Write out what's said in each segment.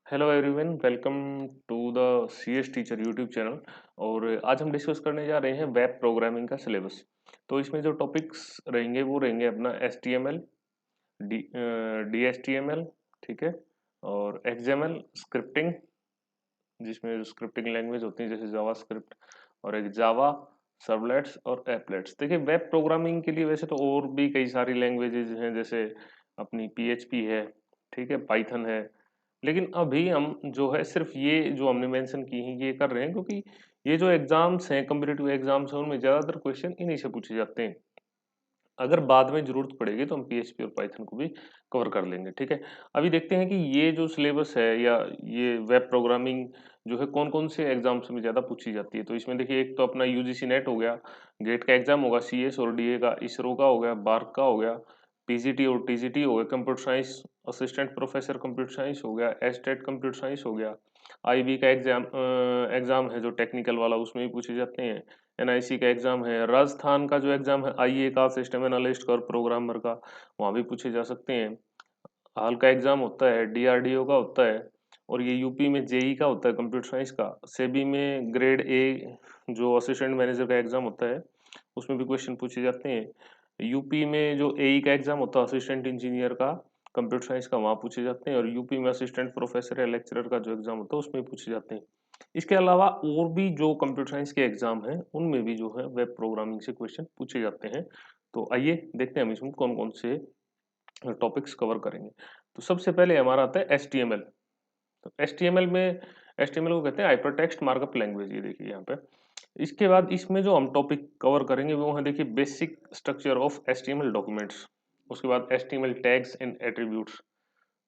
Hello everyone, welcome to the CS teacher YouTube channel. और आज हम डिस्कस करने जा रहे हैं वेब प्रोग्रामिंग का सिलेबस। तो इसमें जो टॉपिक्स रहेंगे वो रहेंगे अपना H T M L, D H T M L, ठीक है, और एक्सएमएल स्क्रिप्टिंग, जिसमें स्क्रिप्टिंग लैंग्वेज होती है जैसे जावा स्क्रिप्ट, और एक जावा सर्वलेट्स और एप्लेट्स। देखिए, वेब प्रोग्रामिंग के लिए वैसे तो और भी कई सारी लैंग्वेजेज हैं, जैसे अपनी पीएचपी है, ठीक है, पाइथन है। लेकिन अभी हम जो है सिर्फ ये जो हमने मेंशन की हैं ये कर रहे हैं, क्योंकि ये जो एग्जाम्स हैं, कम्पिटिटिव एग्जाम्स हैं, उनमें ज़्यादातर क्वेश्चन इन्हीं से पूछे जाते हैं। अगर बाद में जरूरत पड़ेगी तो हम पीएचपी और पाइथन को भी कवर कर लेंगे, ठीक है। अभी देखते हैं कि ये जो सिलेबस है या ये वेब प्रोग्रामिंग जो है कौन कौन से एग्जाम्स में ज़्यादा पूछी जाती है। तो इसमें देखिए, एक तो अपना यूजीसी नेट हो गया, गेट का एग्जाम होगा, सीएस और डीए का, इसरो का हो गया, बार्क का हो गया, पीजीटी और टीजीटी हो गया, computer science assistant professor computer science हो गया, एस्टेट कंप्यूटर साइंस हो गया, आईबी का एग्जाम है जो टेक्निकल वाला, उसमें भी पूछे जाते हैं। एनआईसी का एग्जाम है, राजस्थान का जो एग्जाम है आईए का, सिस्टम एनालिस्ट का और प्रोग्रामर का, वहाँ भी पूछे जा सकते हैं। हाल का एग्जाम होता है डीआरडीओ का होता है, और ये यूपी में जेई का होता है कंप्यूटर साइंस का। सेबी में ग्रेड ए जो असिस्टेंट मैनेजर का एग्जाम होता है, उसमें भी क्वेश्चन पूछे जाते हैं। यूपी में जो एई का एग्जाम होता है असिस्टेंट इंजीनियर का कंप्यूटर साइंस का, वहाँ पूछे जाते हैं। और यूपी में असिस्टेंट प्रोफेसर या लेक्चरर का जो एग्जाम होता है उसमें पूछे जाते हैं। इसके अलावा और भी जो कंप्यूटर साइंस के एग्जाम हैं उनमें भी जो है वेब प्रोग्रामिंग से क्वेश्चन पूछे जाते हैं। तो आइए देखते हैं हम इसमें कौन कौन से टॉपिक्स कवर करेंगे। तो सबसे पहले हमारा आता है एच टी एम एल। तो एच टी एम एल में, एच टी एम एल को कहते हैं हाइपर टेक्स्ट मार्कअप लैंग्वेज। ये देखिए यहाँ पे, इसके बाद इसमें जो हम टॉपिक कवर करेंगे वो है, देखिए, basic structure of H T M L documents. उसके बाद H T M L tags and attributes,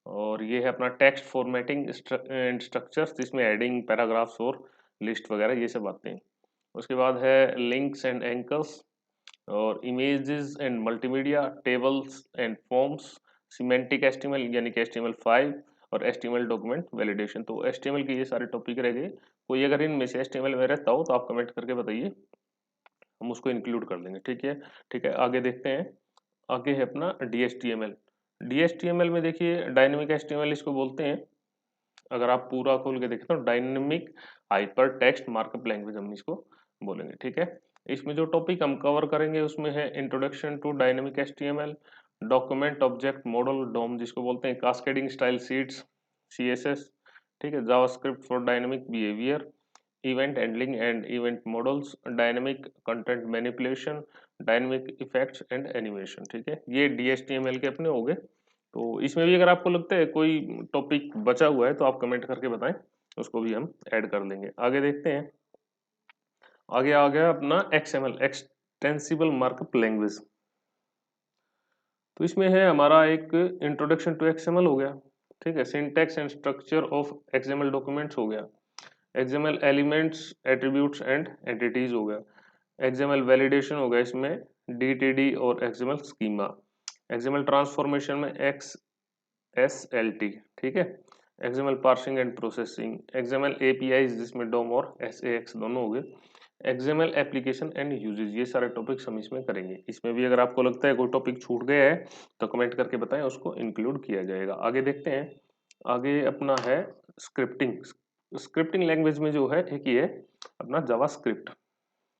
और ये है अपना टेक्स्ट फॉर्मेटिंग एंड स्ट्रक्चर्स, जिसमें हेडिंग, पैराग्राफ्स और लिस्ट वगैरह ये सब आते हैं। उसके बाद है लिंक्स एंड एंकर्स, और images and multimedia, tables and forms, semantic HTML यानी कि एचटीएमएल 5, और एचटीएमएल डॉक्यूमेंट वैलिडेशन। तो एचटीएमएल के ये सारे टॉपिक रह गए। कोई अगर इनमें से एचटीएमएल में रहता हो तो आप कमेंट करके बताइए, हम उसको इंक्लूड कर लेंगे, ठीक है। ठीक है, आगे देखते हैं। आगे है अपना डीएचटीएमएल। डीएचटीएमएल में देखिए, डायनेमिक एचटीएमएल इसको बोलते हैं। अगर आप पूरा खोल के देखें तो dynamic hyper text markup language हम इसको बोलेंगे, ठीक है। इसमें जो टॉपिक हम कवर करेंगे उसमें है introduction to dynamic HTML, document object model DOM जिसको बोलते हैं, कास्केडिंग स्टाइल शीट्स सीएसएस, ठीक है, JavaScript for dynamic behaviour, event handling and event models, dynamic content manipulation, dynamic effects and animation, ठीक है। ये डीएचटीएमएल के अपने हो गए। तो इसमें भी अगर आपको लगता है कोई टॉपिक बचा हुआ है तो आप कमेंट करके बताएं, उसको भी हम ऐड कर लेंगे। आगे देखते हैं। आगे आ गया अपना एक्सएमएल, एक्सटेंसिबल मार्कअप लैंग्वेज। तो इसमें है हमारा एक इंट्रोडक्शन टू एक्सएमएल हो गया, ठीक है, syntax and structure of XML documents हो गया, XML elements, attributes and entities हो गया, एक्सएमएल वैलिडेशन हो गया इसमें, डीटीडी और एक्सएमएल स्कीमा, एक्सएमएल ट्रांसफॉर्मेशन में एक्स एस एल टी, ठीक है, XML parsing and processing, XML API जिसमें डोम और एस ए एक्स दोनों हो गए, एक्सएमएल एप्लीकेशन एंड यूजेज। ये सारे टॉपिक्स हम इसमें करेंगे। इसमें भी अगर आपको लगता है कोई टॉपिक छूट गया है तो कमेंट करके बताएं, उसको इंक्लूड किया जाएगा। आगे देखते हैं। आगे अपना है स्क्रिप्टिंग। स्क्रिप्टिंग लैंग्वेज में जो है एक ही है अपना जावास्क्रिप्ट।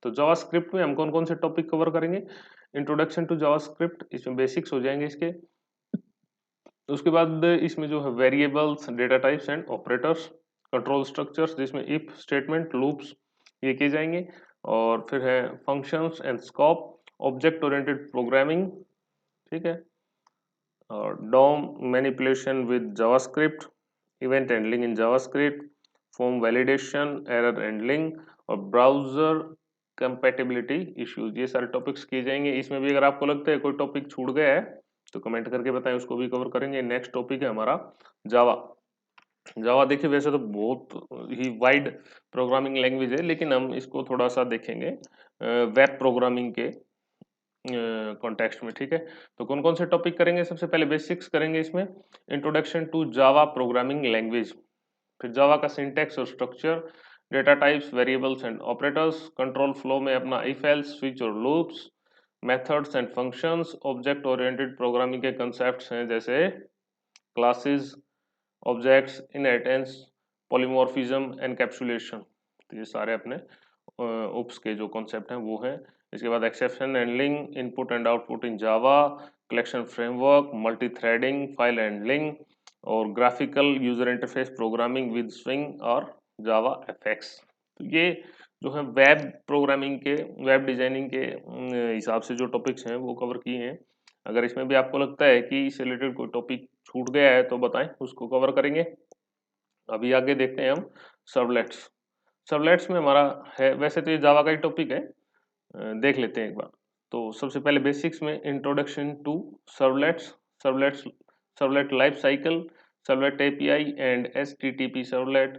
तो जावास्क्रिप्ट में हम कौन कौन से टॉपिक कवर करेंगे? इंट्रोडक्शन टू जावास्क्रिप्ट, इसमें बेसिक्स हो जाएंगे इसके। उसके बाद इसमें जो है variables, data types and operators, control structures जिसमें इफ स्टेटमेंट, लूप्स ये किए जाएंगे। और फिर है functions and scope, object oriented programming, ठीक है, और DOM manipulation with JavaScript, event handling in JavaScript, form validation, error handling, और ब्राउजर कंपैटिबिलिटी इश्यूज। ये सारे टॉपिक्स किए जाएंगे। इसमें भी अगर आपको लगता है कोई टॉपिक छूट गया है तो कमेंट करके बताएं, उसको भी कवर करेंगे। नेक्स्ट टॉपिक है हमारा जावा। जावा देखिए, वैसे तो बहुत ही वाइड प्रोग्रामिंग लैंग्वेज है, लेकिन हम इसको थोड़ा सा देखेंगे वेब प्रोग्रामिंग के कॉन्टेक्स्ट में, ठीक है। तो कौन कौन से टॉपिक करेंगे? सबसे पहले बेसिक्स करेंगे इसमें, introduction to Java programming language, फिर जावा का सिंटैक्स और structure, data types, variables and operators, control flow में अपना इफ एल्स, स्विच और loops, methods and functions, object oriented programming के कंसेप्ट्स हैं जैसे classes, objects, inheritance, polymorphism, encapsulation. तो ये सारे अपने उप्स के जो कॉन्सेप्ट हैं वो हैं। इसके बाद exception handling, input and output in Java, collection framework, multi threading, file handling और graphical user interface programming with swing और जावा एफएक्स। तो ये जो है वेब प्रोग्रामिंग के, वेब डिजाइनिंग के हिसाब से जो टॉपिक्स हैं वो कवर किए हैं। अगर इसमें भी आपको लगता है कि इससे रिलेटेड कोई टॉपिक छूट गया है तो बताएं, उसको कवर करेंगे। अभी आगे देखते हैं हम सर्वलेट्स। सर्वलेट्स में हमारा है, वैसे तो ये जावा का ही टॉपिक है, देख लेते हैं एक बार। तो सबसे पहले बेसिक्स में introduction to servlets, servlets, servlet life cycle, servlet API and HTTP servlet,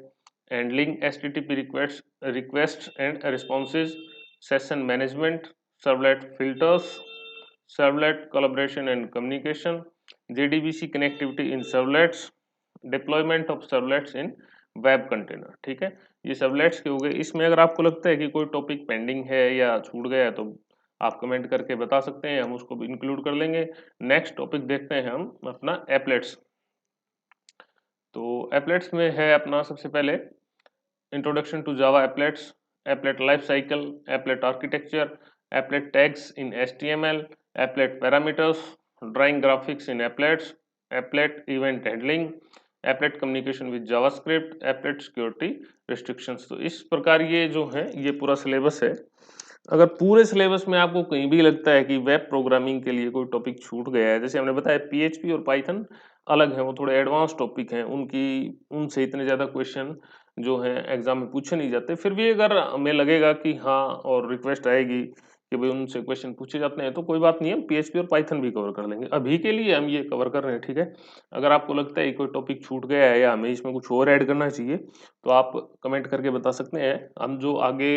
handling HTTP request and responses, session management, servlet filters, servlet collaboration and communication, JDBC connectivity in servlets, deployment of servlets in web container. ठीक है, ये servlets के हो गए। इसमें अगर आपको लगता है कि कोई टॉपिक पेंडिंग है या छूट गया है तो आप कमेंट करके बता सकते हैं, हम उसको भी इंक्लूड कर लेंगे। नेक्स्ट टॉपिक देखते हैं हम अपना एप्लेट्स। तो एप्लेट्स में है अपना सबसे पहले introduction to Java applets, applet life cycle, applet architecture, applet tags in HTML, applet parameters, drawing graphics in applets, applet event handling, applet communication with JavaScript, applet security restrictions. तो इस प्रकार ये जो है ये पूरा सिलेबस है। अगर पूरे सिलेबस में आपको कहीं भी लगता है कि वेब प्रोग्रामिंग के लिए कोई टॉपिक छूट गया है, जैसे हमने बताया पीएचपी और पाइथन अलग है, वो थोड़े एडवांस टॉपिक हैं, उनकी उनसे इतने ज़्यादा क्वेश्चन जो है एग्जाम में पूछे नहीं जाते। फिर भी अगर हमें लगेगा कि हाँ, और रिक्वेस्ट आएगी कि भाई उनसे क्वेश्चन पूछे जाते हैं, तो कोई बात नहीं है, पीएचपी और पाइथन भी कवर कर लेंगे। अभी के लिए हम ये कवर कर रहे हैं, ठीक है। अगर आपको लगता है कि कोई टॉपिक छूट गया है या हमें इसमें कुछ और ऐड करना चाहिए तो आप कमेंट करके बता सकते हैं। हम जो आगे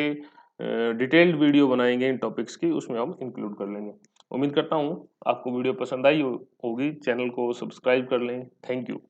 डिटेल्ड वीडियो बनाएंगे इन टॉपिक्स की, उसमें हम इंक्लूड कर लेंगे। उम्मीद करता हूँ आपको वीडियो पसंद आई होगी। चैनल को सब्सक्राइब कर लें। Thank you.